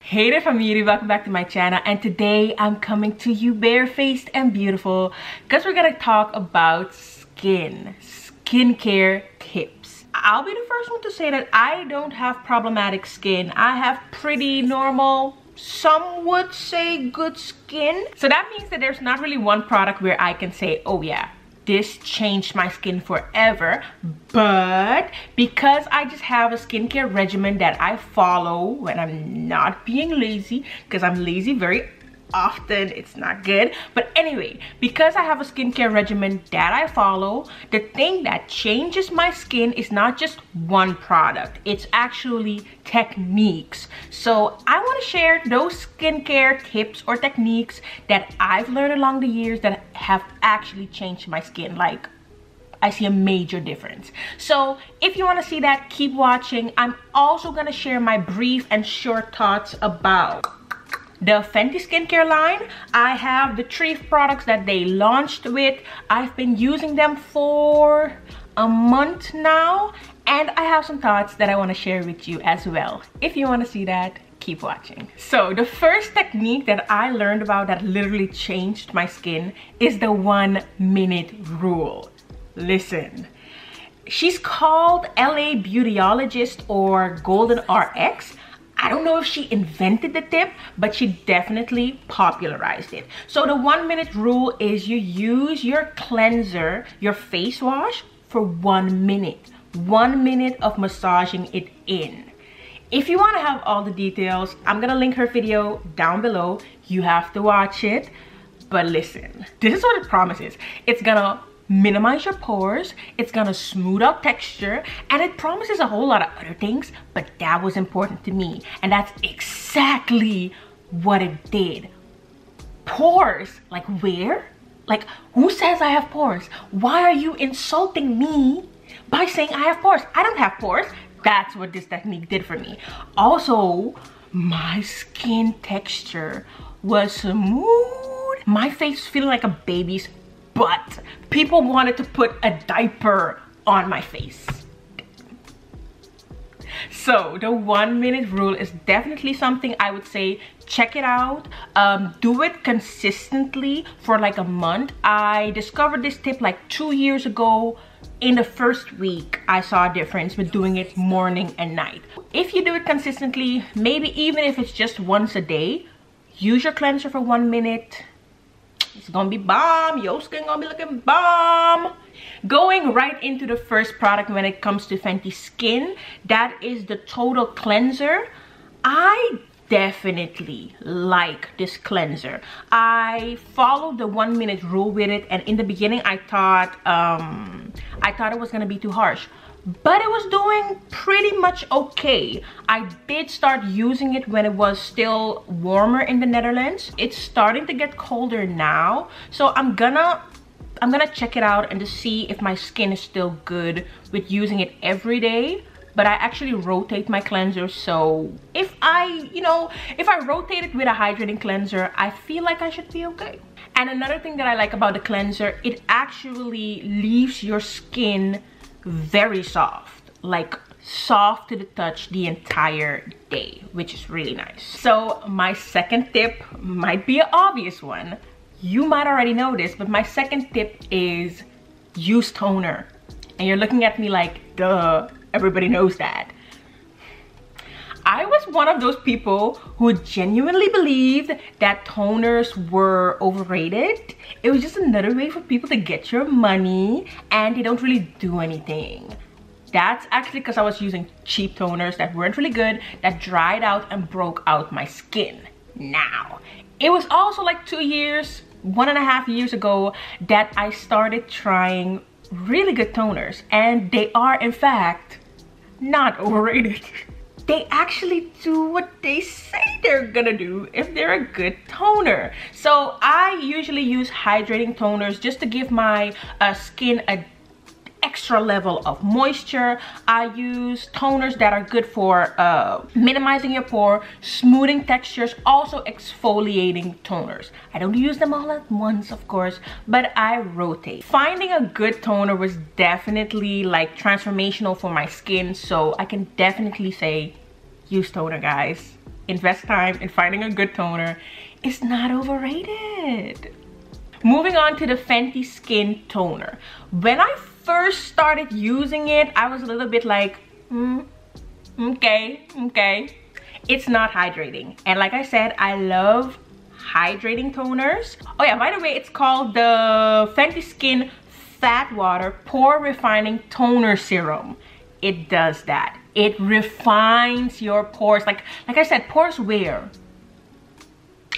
Hey there Famiri, welcome back to my channel, and today I'm coming to you barefaced and beautiful because we're gonna talk about skincare tips. I'll be the first one to say that I don't have problematic skin. I have pretty normal, some would say good skin. So that means that there's not really one product where I can say, oh yeah, this changed my skin forever. But because I just have a skincare regimen that I follow when I'm not being lazy, because I'm lazy very often, it's not good. But anyway, because I have a skincare regimen that I follow, the thing that changes my skin is not just one product, it's actually techniques. So I want to share those skincare tips or techniques that I've learned along the years that have actually changed my skin. Like, I see a major difference. So if you want to see that, keep watching. I'm also going to share my brief and short thoughts about the Fenty skincare line. I have the 3 products that they launched with. I've been using them for a month now, and I have some thoughts that I want to share with you as well. If you want to see that, keep watching. So the first technique that I learned about that literally changed my skin is the 1-minute rule. Listen, she's called LA Beautyologist or Golden RX. I don't know if she invented the tip, but she definitely popularized it. So the 1-minute rule is you use your cleanser, your face wash, for 1 minute. 1 minute of massaging it in. If you want to have all the details, I'm gonna link her video down below. You have to watch it. But listen, this is what it promises. It's gonna minimize your pores, it's gonna smooth out texture, and it promises a whole lot of other things, but that was important to me, and that's exactly what it did. Pores? Like where? Like, who says I have pores? Why are you insulting me by saying I have pores? I don't have pores. That's what this technique did for me. Also, my skin texture was smooth. My face feeling like a baby's butt. People wanted to put a diaper on my face. So the 1-minute rule is definitely something I would say check it out. Do it consistently for like a month. I discovered this tip like 2 years ago. In the first week, I saw a difference with doing it morning and night. If you do it consistently, maybe even if it's just once a day, use your cleanser for 1 minute. It's gonna be bomb. Your skin gonna be looking bomb. Going right into the first product when it comes to Fenty Skin, that is the Total Cleanser. I definitely like this cleanser. I followed the 1-minute rule with it, and in the beginning I thought it was gonna be too harsh, but it was doing pretty much okay. I did start using it when it was still warmer in the Netherlands. It's starting to get colder now, so I'm gonna check it out and to see if my skin is still good with using it every day. But I actually rotate my cleanser, so if I rotate it with a hydrating cleanser, I feel like I should be okay. And another thing that I like about the cleanser, it actually leaves your skin very soft, like soft to the touch the entire day, which is really nice. So my second tip might be an obvious one. You might already know this, but my second tip is use toner. And you're looking at me like, duh, everybody knows that. I was one of those people who genuinely believed that toners were overrated. It was just another way for people to get your money, and they don't really do anything. That's actually because I was using cheap toners that weren't really good, that dried out and broke out my skin. Now, it was also like 2 years, 1.5 years ago that I started trying really good toners, and they are in fact not overrated. They actually do what they say they're gonna do if they're a good toner. So I usually use hydrating toners just to give my skin a extra level of moisture. I use toners that are good for minimizing your pore, smoothing textures, also exfoliating toners. I don't use them all at once, of course, but I rotate. Finding a good toner was definitely like transformational for my skin, so I can definitely say use toner, guys. invest time in finding a good toner. It's not overrated. Moving on to the Fenty Skin Toner. When I first started using it, I was a little bit like, okay. It's not hydrating. And like I said, I love hydrating toners. Oh yeah, by the way, it's called the Fenty Skin Fat Water Pore Refining Toner Serum. It does that. It refines your pores. Like I said, pores where?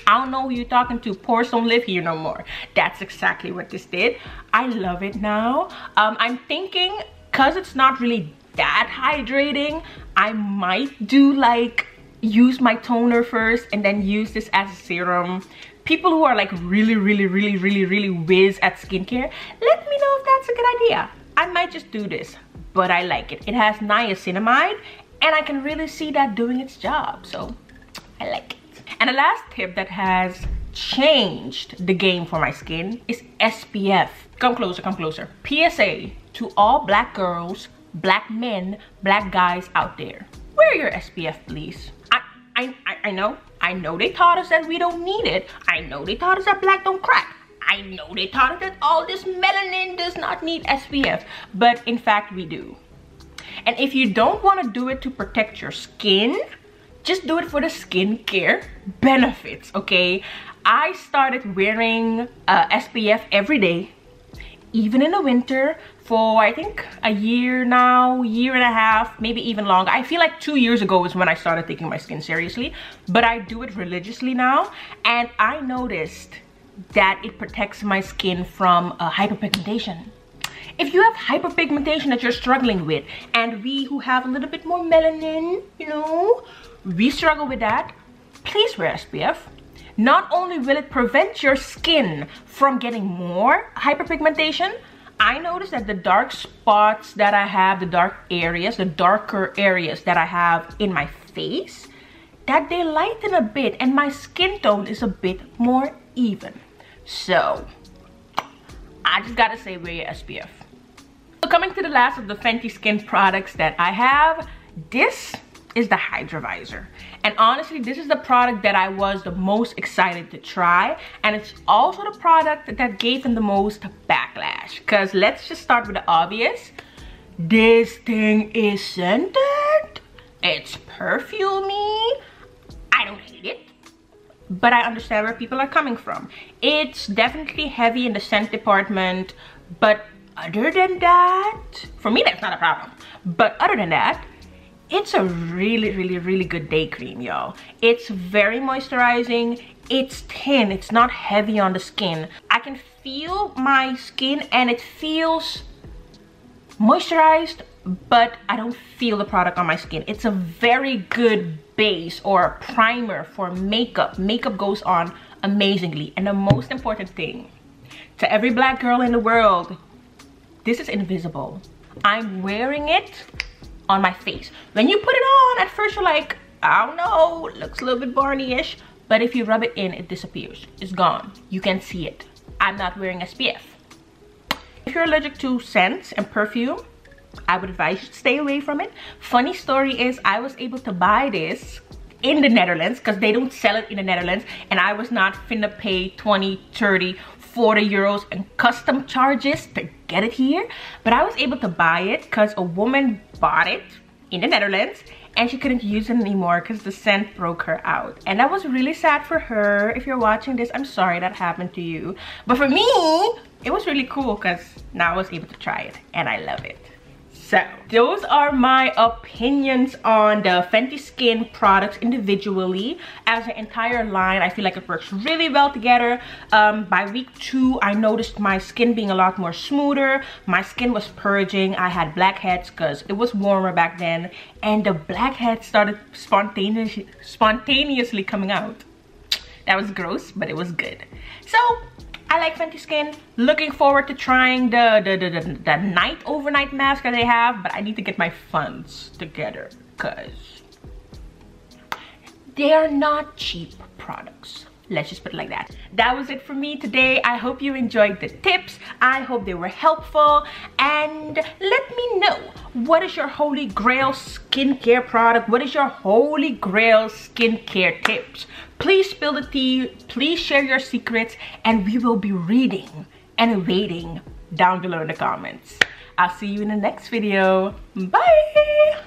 I don't know who you're talking to. Pores don't live here no more. That's exactly what this did. I love it now. I'm thinking, cause it's not really that hydrating, I might do like use my toner first and then use this as a serum. People who are like really whiz at skincare, let me know if that's a good idea. I might just do this, but I like it. It has niacinamide and I can really see that doing its job, so I like it. And the last tip that has changed the game for my skin is SPF. Come closer, come closer. PSA to all black girls, black men, black guys out there. Wear your SPF, please. I know they taught us that we don't need it. I know they taught us that black don't crack. I know they taught us that all this melanin does not need SPF. But in fact, we do. And if you don't want to do it to protect your skin, just do it for the skincare benefits, okay? I started wearing SPF every day, even in the winter, for I think a year now, year and a half, maybe even longer. I feel like 2 years ago is when I started taking my skin seriously, but I do it religiously now. And I noticed that it protects my skin from hyperpigmentation. If you have hyperpigmentation that you're struggling with, and we who have a little bit more melanin, you know, we struggle with that, please wear SPF. Not only will it prevent your skin from getting more hyperpigmentation, I noticed that the dark spots that I have, the dark areas, the darker areas that I have in my face, that they lighten a bit and my skin tone is a bit more even. So, I just gotta say, wear your SPF. So coming to the last of the Fenty Skin products that I have, this is the Hydra Visor. And honestly, this is the product that I was the most excited to try, and it's also the product that gave them the most backlash. Because let's just start with the obvious. This thing is scented, it's perfumey. I don't hate it, but I understand where people are coming from. It's definitely heavy in the scent department, but other than that, for me that's not a problem. But other than that, it's a really good day cream, y'all. It's very moisturizing. It's thin. It's not heavy on the skin. I can feel my skin and it feels moisturized, but I don't feel the product on my skin. It's a very good base or a primer for makeup. Makeup goes on amazingly. And the most important thing, to every black girl in the world, this is invisible. I'm wearing it on my face. When you put it on, at first you're like, I don't know, looks a little bit Barney-ish, but if you rub it in, it disappears. It's gone. You can see it. I'm not wearing SPF. If you're allergic to scents and perfume, I would advise you to stay away from it. Funny story is, I was able to buy this in the Netherlands because they don't sell it in the Netherlands, and I was not finna pay 20, 30, 40 euros and custom charges to get it here. But I was able to buy it because a woman bought it in the Netherlands and she couldn't use it anymore because the scent broke her out. And that was really sad for her. If you're watching this, I'm sorry that happened to you. But for me, it was really cool because now I was able to try it and I love it. So those are my opinions on the Fenty Skin products individually. As an entire line, I feel like it works really well together. By week 2, I noticed my skin being a lot more smoother. My skin was purging. I had blackheads because it was warmer back then, and the blackheads started spontaneously coming out. That was gross, but it was good. So I like Fenty Skin. Looking forward to trying the night overnight mask that they have, but I need to get my funds together because they are not cheap products. Let's just put it like that. That was it for me today. I hope you enjoyed the tips. I hope they were helpful. And let me know, what is your holy grail skincare product? What is your holy grail skincare tips? Please spill the tea. Please share your secrets. And we will be reading and waiting down below in the comments. I'll see you in the next video. Bye!